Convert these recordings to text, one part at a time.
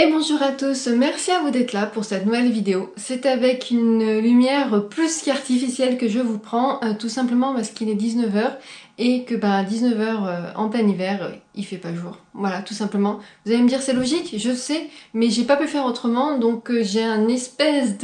Et bonjour à tous, merci à vous d'être là pour cette nouvelle vidéo. C'est avec une lumière plus qu'artificielle que je vous prends, tout simplement parce qu'il est 19 h et que 19 h en plein hiver, il fait pas jour. Voilà, tout simplement. Vous allez me dire c'est logique, je sais, mais j'ai pas pu faire autrement, donc j'ai un espèce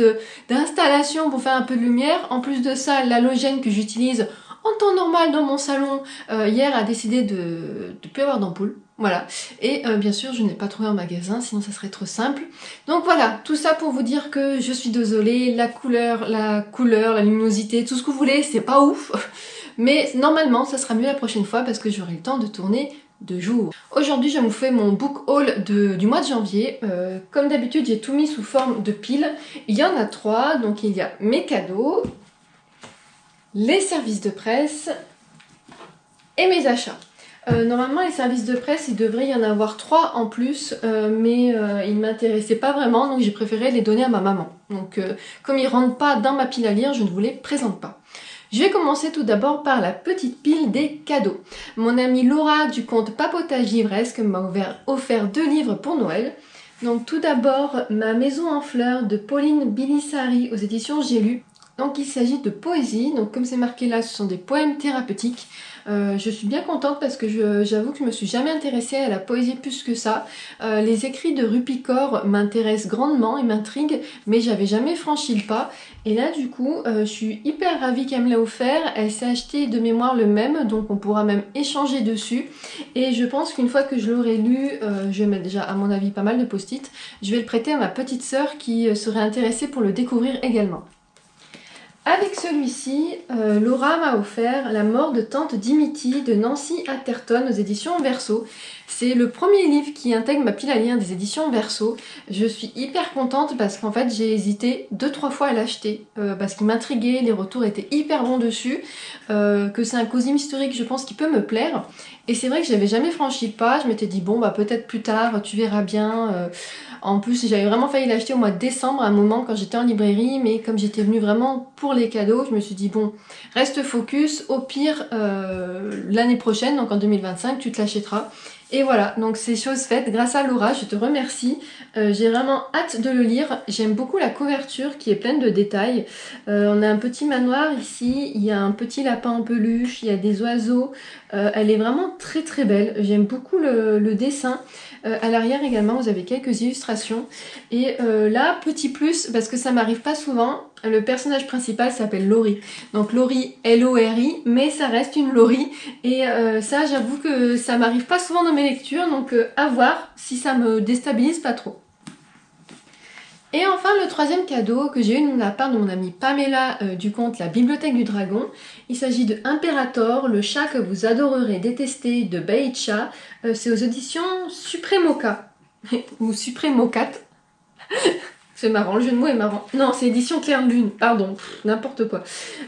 d'installation pour faire un peu de lumière. En plus de ça, l'halogène que j'utilise en temps normal dans mon salon, hier a décidé de plus avoir d'ampoule. Voilà, et bien sûr je n'ai pas trouvé en magasin, sinon ça serait trop simple. Donc voilà, tout ça pour vous dire que je suis désolée, la couleur, la luminosité, tout ce que vous voulez, c'est pas ouf. Mais normalement ça sera mieux la prochaine fois parce que j'aurai le temps de tourner de jour. Aujourd'hui je vous fais mon book haul du mois de janvier. Comme d'habitude j'ai tout mis sous forme de piles. Il y en a 3, donc il y a mes cadeaux, les services de presse et mes achats. Normalement les services de presse il devrait y en avoir 3 en plus, mais ils ne m'intéressaient pas vraiment, donc j'ai préféré les donner à ma maman. Donc comme ils ne rentrent pas dans ma pile à lire, je ne vous les présente pas. Je vais commencer tout d'abord par la petite pile des cadeaux. Mon amie Laura du compte Papotage Livresque m'a offert 2 livres pour Noël. Donc tout d'abord Ma maison en fleurs de Pauline Bilissari aux éditions J'ai lu. Donc il s'agit de poésie, donc comme c'est marqué là, ce sont des poèmes thérapeutiques. Je suis bien contente parce que j'avoue que je me suis jamais intéressée à la poésie plus que ça. Les écrits de Rupicor m'intéressent grandement et m'intriguent, mais j'avais jamais franchi le pas. Et là du coup, je suis hyper ravie qu'elle me l'ait offert. Elle s'est achetée de mémoire le même, donc on pourra même échanger dessus. Et je pense qu'une fois que je l'aurai lu, je vais mettre déjà à mon avis pas mal de post-it, je vais le prêter à ma petite sœur qui serait intéressée pour le découvrir également. Avec celui-ci, Laura m'a offert La mort de Tante Dimity de Nancy Atherton aux éditions Verso. C'est le premier livre qui intègre ma pile à lire des éditions Verso. Je suis hyper contente parce qu'en fait j'ai hésité 2-3 fois à l'acheter parce qu'il m'intriguait, les retours étaient hyper bons dessus, que c'est un cosy historique je pense qui peut me plaire. Et c'est vrai que j'avais jamais franchi le pas, je m'étais dit bon peut-être plus tard, tu verras bien. En plus, j'avais vraiment failli l'acheter au mois de décembre à un moment quand j'étais en librairie, mais comme j'étais venue vraiment pour les cadeaux, je me suis dit bon, reste focus, au pire l'année prochaine, donc en 2025, tu te l'achèteras. Et voilà, donc c'est chose faite grâce à Laura, je te remercie. J'ai vraiment hâte de le lire. J'aime beaucoup la couverture qui est pleine de détails. On a un petit manoir ici, il y a un petit lapin en peluche, il y a des oiseaux. Elle est vraiment très très belle. J'aime beaucoup le dessin. À l'arrière également, vous avez quelques illustrations. Et là, petit plus, parce que ça m'arrive pas souvent, le personnage principal s'appelle Laurie. Donc Laurie, L-O-R-I, mais ça reste une Laurie. Et ça, j'avoue que ça m'arrive pas souvent dans mes lectures, donc à voir si ça me déstabilise pas trop. Et enfin, le troisième cadeau que j'ai eu de la part de mon amie Pamela du compte La Bibliothèque du Dragon. Il s'agit de Imperator, le chat que vous adorerez détester de Beicha. C'est aux éditions Supremoca. Ou Supremocat. C'est marrant, le jeu de mots est marrant. Non, c'est édition Clair de Lune, pardon, n'importe quoi.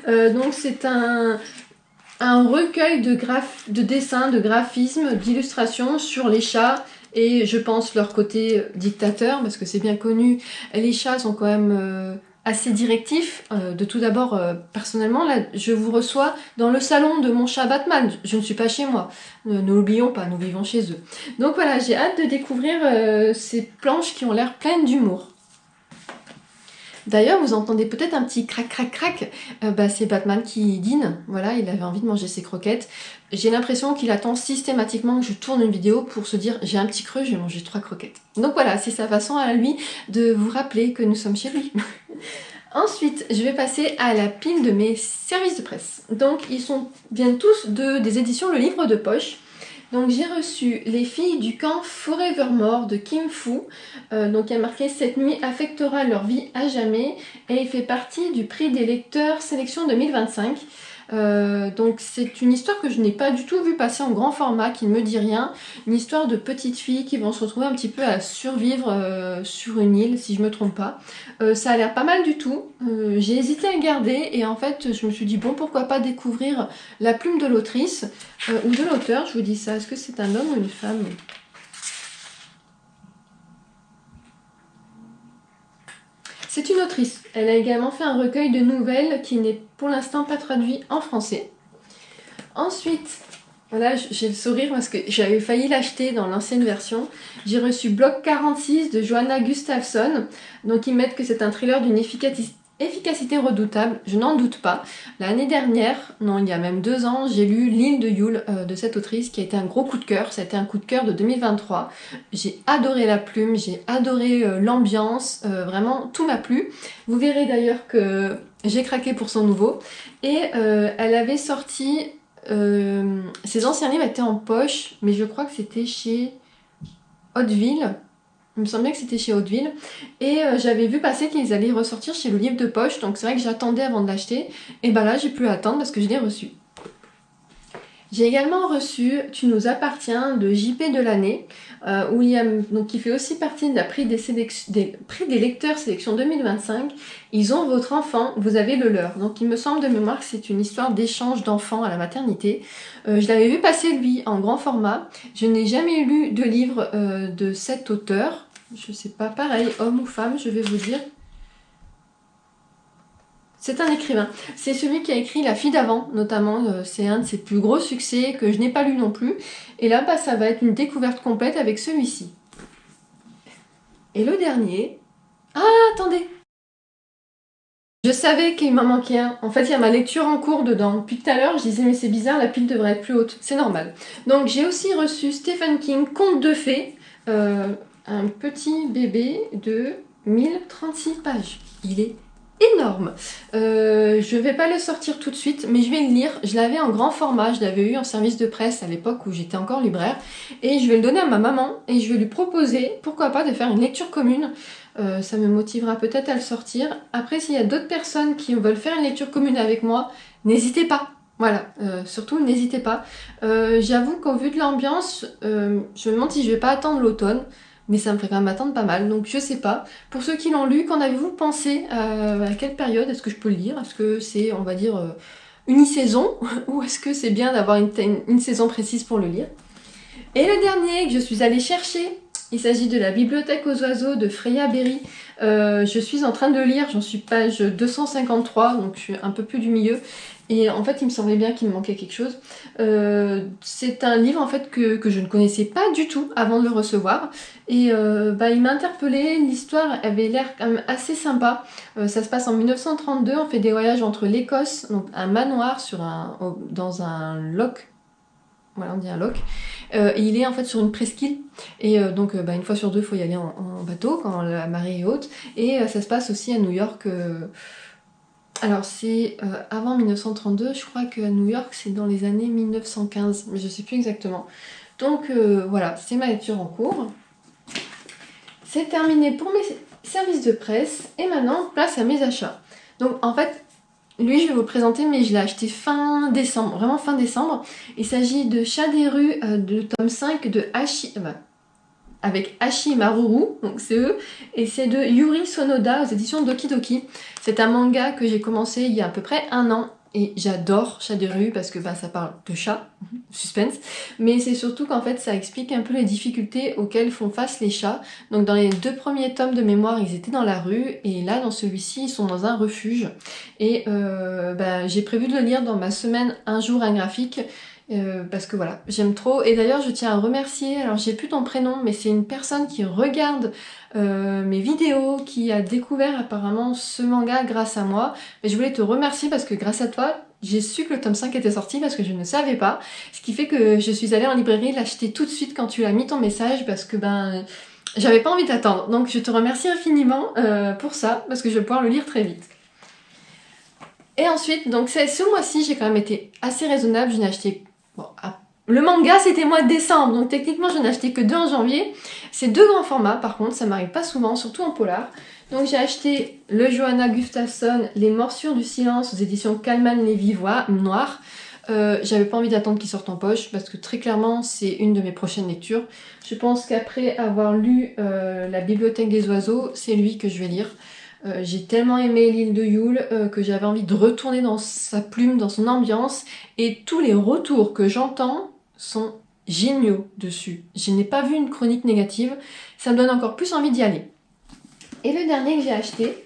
Donc c'est un recueil de dessins, de graphismes, d'illustrations sur les chats. Et je pense leur côté dictateur, parce que c'est bien connu, les chats sont quand même assez directifs. De tout d'abord, personnellement, là, je vous reçois dans le salon de mon chat Batman. Je ne suis pas chez moi. Ne l'oublions pas, nous vivons chez eux. Donc voilà, j'ai hâte de découvrir ces planches qui ont l'air pleines d'humour. D'ailleurs, vous entendez peut-être un petit crac crac crac, c'est Batman qui dîne, voilà, il avait envie de manger ses croquettes. J'ai l'impression qu'il attend systématiquement que je tourne une vidéo pour se dire j'ai un petit creux, je vais manger 3 croquettes. Donc voilà, c'est sa façon à lui de vous rappeler que nous sommes chez lui. Ensuite, je vais passer à la pile de mes services de presse. Donc ils viennent tous des éditions Le Livre de Poche. Donc j'ai reçu Les filles du camp Forevermore de Kim Fu. Donc il y a marqué Cette nuit affectera leur vie à jamais et il fait partie du prix des lecteurs sélection 2025. Donc c'est une histoire que je n'ai pas du tout vue passer en grand format, qui ne me dit rien. Une histoire de petites filles qui vont se retrouver un petit peu à survivre sur une île, si je me trompe pas. Ça a l'air pas mal du tout. J'ai hésité à le garder et en fait je me suis dit bon, pourquoi pas découvrir la plume de l'autrice ou de l'auteur, je vous dis ça. Est-ce que c'est un homme ou une femme ? C'est une autrice. Elle a également fait un recueil de nouvelles qui n'est pour l'instant pas traduit en français. Ensuite, Voilà, j'ai le sourire parce que j'avais failli l'acheter dans l'ancienne version. J'ai reçu Bloc 46 de Johanna Gustafsson. Donc ils mettent que c'est un thriller d'une efficacité redoutable. Je n'en doute pas. L'année dernière, non, il y a même 2 ans, j'ai lu L'île de Yule de cette autrice qui a été un gros coup de cœur. Ça a été un coup de cœur de 2023. J'ai adoré la plume, j'ai adoré l'ambiance. Vraiment, tout m'a plu. Vous verrez d'ailleurs que j'ai craqué pour son nouveau. Et elle avait sorti... ses anciens livres étaient en poche, mais je crois que c'était chez Hauteville. Il me semblait que c'était chez Hauteville. Et j'avais vu passer qu'ils allaient ressortir chez le livre de poche, donc c'est vrai que j'attendais avant de l'acheter. Et ben là, j'ai pu attendre parce que je l'ai reçu. J'ai également reçu Tu nous appartiens de JP Delaney, donc qui fait aussi partie de la prix des lecteurs sélection 2025. Ils ont votre enfant, vous avez le leur. Donc il me semble de mémoire que c'est une histoire d'échange d'enfants à la maternité. Je l'avais vu passer lui en grand format. Je n'ai jamais lu de livre de cet auteur. Je sais pas, pareil, homme ou femme, je vais vous dire. C'est un écrivain. C'est celui qui a écrit La fille d'avant, notamment. C'est un de ses plus gros succès que je n'ai pas lu non plus. Et là, ça va être une découverte complète avec celui-ci. Et le dernier... Ah, attendez! Je savais qu'il m'en manquait un. En fait, il y a ma lecture en cours dedans. Depuis tout à l'heure, je disais, mais c'est bizarre, la pile devrait être plus haute. C'est normal. Donc, j'ai aussi reçu Stephen King, Conte de fées. Un petit bébé de 1036 pages. Il est énorme. Je vais pas le sortir tout de suite, mais je vais le lire. Je l'avais en grand format, je l'avais eu en service de presse à l'époque où j'étais encore libraire, et je vais le donner à ma maman et je vais lui proposer, pourquoi pas, de faire une lecture commune. Ça me motivera peut-être à le sortir. Après, s'il y a d'autres personnes qui veulent faire une lecture commune avec moi, n'hésitez pas. Voilà, surtout n'hésitez pas. J'avoue qu'au vu de l'ambiance, je me demande si je vais pas attendre l'automne. Mais ça me ferait quand même attendre pas mal, donc je sais pas. Pour ceux qui l'ont lu, qu'en avez-vous pensé? À quelle période est-ce que je peux le lire? Est-ce que c'est, on va dire, uni-saison? Ou est-ce que c'est bien d'avoir une saison précise pour le lire? Et le dernier que je suis allée chercher, il s'agit de La Bibliothèque aux oiseaux de Freya Berry. Je suis en train de lire, j'en suis page 253, donc je suis un peu plus du milieu. Et en fait, il me semblait bien qu'il me manquait quelque chose. C'est un livre en fait que je ne connaissais pas du tout avant de le recevoir. Et il m'a interpellée, l'histoire avait l'air quand même assez sympa. Ça se passe en 1932, on fait des voyages entre l'Écosse, donc un manoir dans un loch. Voilà, on dit un loch. Et il est en fait sur une presqu'île. Et donc, une fois sur deux, il faut y aller en bateau quand la marée est haute. Et ça se passe aussi à New York. Alors, c'est avant 1932. Je crois qu'à New York, c'est dans les années 1915. Mais je sais plus exactement. Donc, voilà, c'est ma lecture en cours. C'est terminé pour mes services de presse. Et maintenant, place à mes achats. Donc, en fait... Lui, je vais vous le présenter, mais je l'ai acheté fin décembre, vraiment fin décembre. Il s'agit de Chat des rues, de tome 5 de avec Hachi et Maruru, donc c'est eux, et c'est de Yuri Sonoda aux éditions Doki Doki. C'est un manga que j'ai commencé il y a à peu près 1 an, et j'adore Chat des rues parce que ça parle de chats, suspense, mais c'est surtout qu'en fait ça explique un peu les difficultés auxquelles font face les chats. Donc dans les 2 premiers tomes de mémoire, ils étaient dans la rue, et là dans celui-ci, ils sont dans un refuge. Et j'ai prévu de le lire dans ma semaine Un jour un graphique, parce que voilà, j'aime trop. Et d'ailleurs, je tiens à remercier, alors j'ai plus ton prénom, mais c'est une personne qui regarde mes vidéos, qui a découvert apparemment ce manga grâce à moi. Mais je voulais te remercier parce que grâce à toi, j'ai su que le tome 5 était sorti parce que je ne savais pas. Ce qui fait que je suis allée en librairie l'acheter tout de suite quand tu as mis ton message parce que j'avais pas envie d'attendre. Donc je te remercie infiniment pour ça, parce que je vais pouvoir le lire très vite. Et ensuite, donc ce mois-ci, j'ai quand même été assez raisonnable. Je n'ai acheté... le manga, c'était mois de décembre, donc techniquement, je n'ai acheté que 2 en janvier. C'est 2 grands formats, par contre, ça m'arrive pas souvent, surtout en polar. Donc j'ai acheté le Johanna Gustafsson, Les morsures du silence, aux éditions Kalman Levy Noir. J'avais pas envie d'attendre qu'il sorte en poche, parce que très clairement, c'est une de mes prochaines lectures. Je pense qu'après avoir lu La Bibliothèque des oiseaux, c'est lui que je vais lire. J'ai tellement aimé L'île de Yule que j'avais envie de retourner dans sa plume, dans son ambiance, et tous les retours que j'entends sont géniaux dessus. Je n'ai pas vu une chronique négative, ça me donne encore plus envie d'y aller. Et le dernier que j'ai acheté,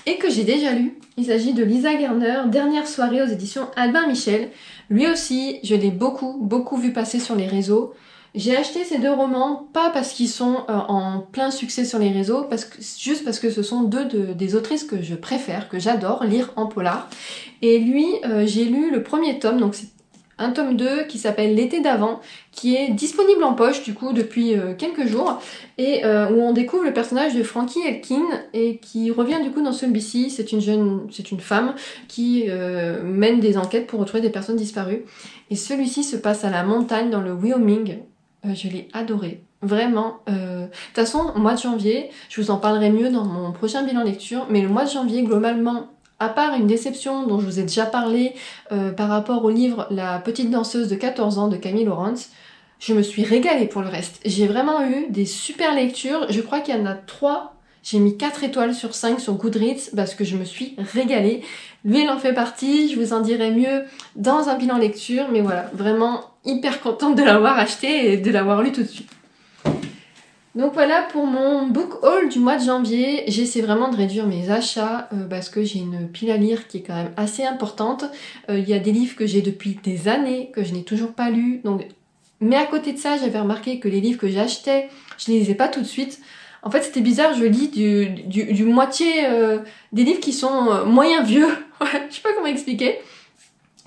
et que j'ai déjà lu, il s'agit de Lisa Garner, Dernière soirée aux éditions Albin Michel. Lui aussi, je l'ai beaucoup vu passer sur les réseaux. J'ai acheté ces deux romans, pas parce qu'ils sont en plein succès sur les réseaux, juste parce que ce sont des autrices que je préfère, que j'adore lire en polar. Et lui, j'ai lu le premier tome, donc c'est un tome 2 qui s'appelle L'été d'avant, qui est disponible en poche du coup depuis quelques jours, et où on découvre le personnage de Frankie Elkin, et qui revient du coup dans celui-ci. C'est une femme qui mène des enquêtes pour retrouver des personnes disparues. Et celui-ci se passe à la montagne dans le Wyoming. Je l'ai adoré, vraiment. De toute façon, au mois de janvier, je vous en parlerai mieux dans mon prochain bilan lecture, mais le mois de janvier, globalement, à part une déception dont je vous ai déjà parlé par rapport au livre La petite danseuse de 14 ans de Camille Laurens, je me suis régalée pour le reste. J'ai vraiment eu des super lectures, je crois qu'il y en a 3. J'ai mis 4 étoiles sur 5 sur Goodreads parce que je me suis régalée. Lui, il en fait partie, je vous en dirai mieux dans un bilan lecture, mais voilà, vraiment hyper contente de l'avoir acheté et de l'avoir lu tout de suite. Donc voilà pour mon book haul du mois de janvier. J'essaie vraiment de réduire mes achats parce que j'ai une pile à lire qui est quand même assez importante. Il y a des livres que j'ai depuis des années, que je n'ai toujours pas lus. Mais à côté de ça, j'avais remarqué que les livres que j'achetais, je les lisais pas tout de suite. En fait, c'était bizarre, je lis du moitié des livres qui sont moyen vieux. Je sais pas comment expliquer.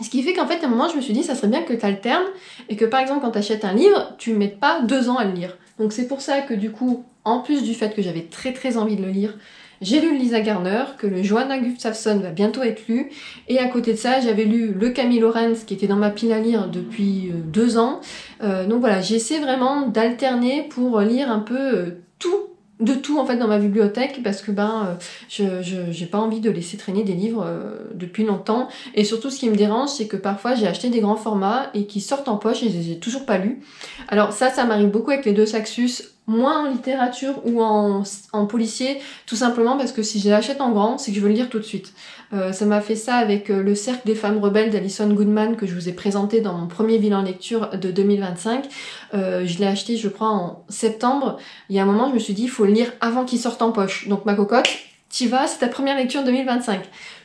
Ce qui fait qu'en fait, à un moment, je me suis dit, ça serait bien que tu alternes et que par exemple, quand tu achètes un livre, tu ne mettes pas 2 ans à le lire. Donc c'est pour ça que du coup, en plus du fait que j'avais très envie de le lire, j'ai lu Lisa Garner, que le Johanna Gustafsson va bientôt être lu, et à côté de ça, j'avais lu le Camille Laurens qui était dans ma pile à lire depuis 2 ans. Donc voilà, j'essaie vraiment d'alterner pour lire un peu de tout en fait dans ma bibliothèque parce que j'ai pas envie de laisser traîner des livres depuis longtemps, et surtout ce qui me dérange c'est que parfois j'ai acheté des grands formats et qui sortent en poche et je les ai toujours pas lus. Alors ça m'arrive beaucoup avec les deux Saxus, moins en littérature ou en policier, tout simplement parce que si je l'achète en grand, c'est que je veux le lire tout de suite. Ça m'a fait ça avec Le Cercle des femmes rebelles d'Alison Goodman que je vous ai présenté dans mon premier bilan lecture de 2025. Je l'ai acheté je crois en septembre. Il y a un moment je me suis dit il faut le lire avant qu'il sorte en poche. Donc ma cocotte, t'y vas, c'est ta première lecture 2025.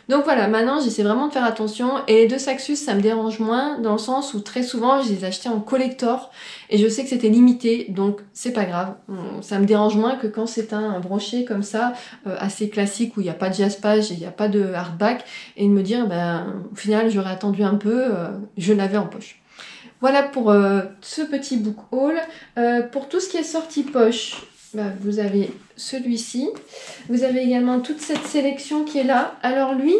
Donc voilà, maintenant j'essaie vraiment de faire attention, et les deux Saxus ça me dérange moins dans le sens où très souvent je les achetais en collector et je sais que c'était limité, donc c'est pas grave. Ça me dérange moins que quand c'est un brochet comme ça, assez classique où il n'y a pas de jaspage et il n'y a pas de hardback, et de me dire au final j'aurais attendu un peu, je l'avais en poche. Voilà pour ce petit book haul. Pour tout ce qui est sorti poche, vous avez celui-ci. Vous avez également toute cette sélection qui est là. Alors lui,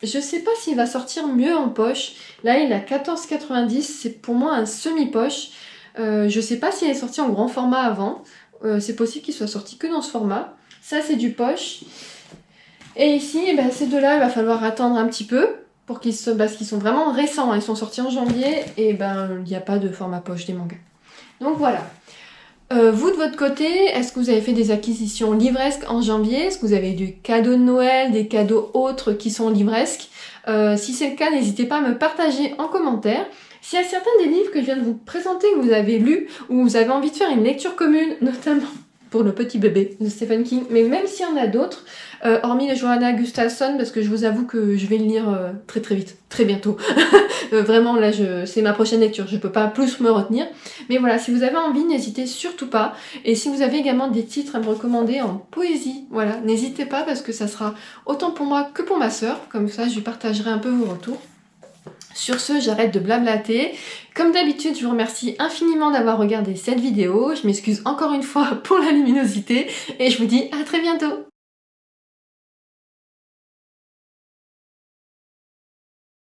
je sais pas s'il va sortir mieux en poche. Là, il est à 14,90. C'est pour moi un semi-poche. Je sais pas s'il est sorti en grand format avant. C'est possible qu'il soit sorti que dans ce format. Ça, c'est du poche. Et ici, ces deux-là, il va falloir attendre un petit peu parce qu'ils sont vraiment récents. Ils sont sortis en janvier et il n'y a pas de format poche des mangas. Donc voilà. Vous de votre côté, est-ce que vous avez fait des acquisitions livresques en janvier? Est-ce que vous avez du cadeau de Noël, des cadeaux autres qui sont livresques? Si c'est le cas, n'hésitez pas à me partager en commentaire. S'il y a certains des livres que je viens de vous présenter que vous avez lus, ou vous avez envie de faire une lecture commune, notamment pour le petit bébé de Stephen King, mais même s'il y en a d'autres, hormis le Johanna Gustafsson, parce que je vous avoue que je vais le lire très vite, très bientôt. Vraiment là, c'est ma prochaine lecture, je peux pas plus me retenir. Mais voilà, si vous avez envie, n'hésitez surtout pas. Et si vous avez également des titres à me recommander en poésie, voilà, n'hésitez pas parce que ça sera autant pour moi que pour ma sœur. Comme ça, je lui partagerai un peu vos retours. Sur ce, j'arrête de blablater. Comme d'habitude, je vous remercie infiniment d'avoir regardé cette vidéo. Je m'excuse encore une fois pour la luminosité et je vous dis à très bientôt.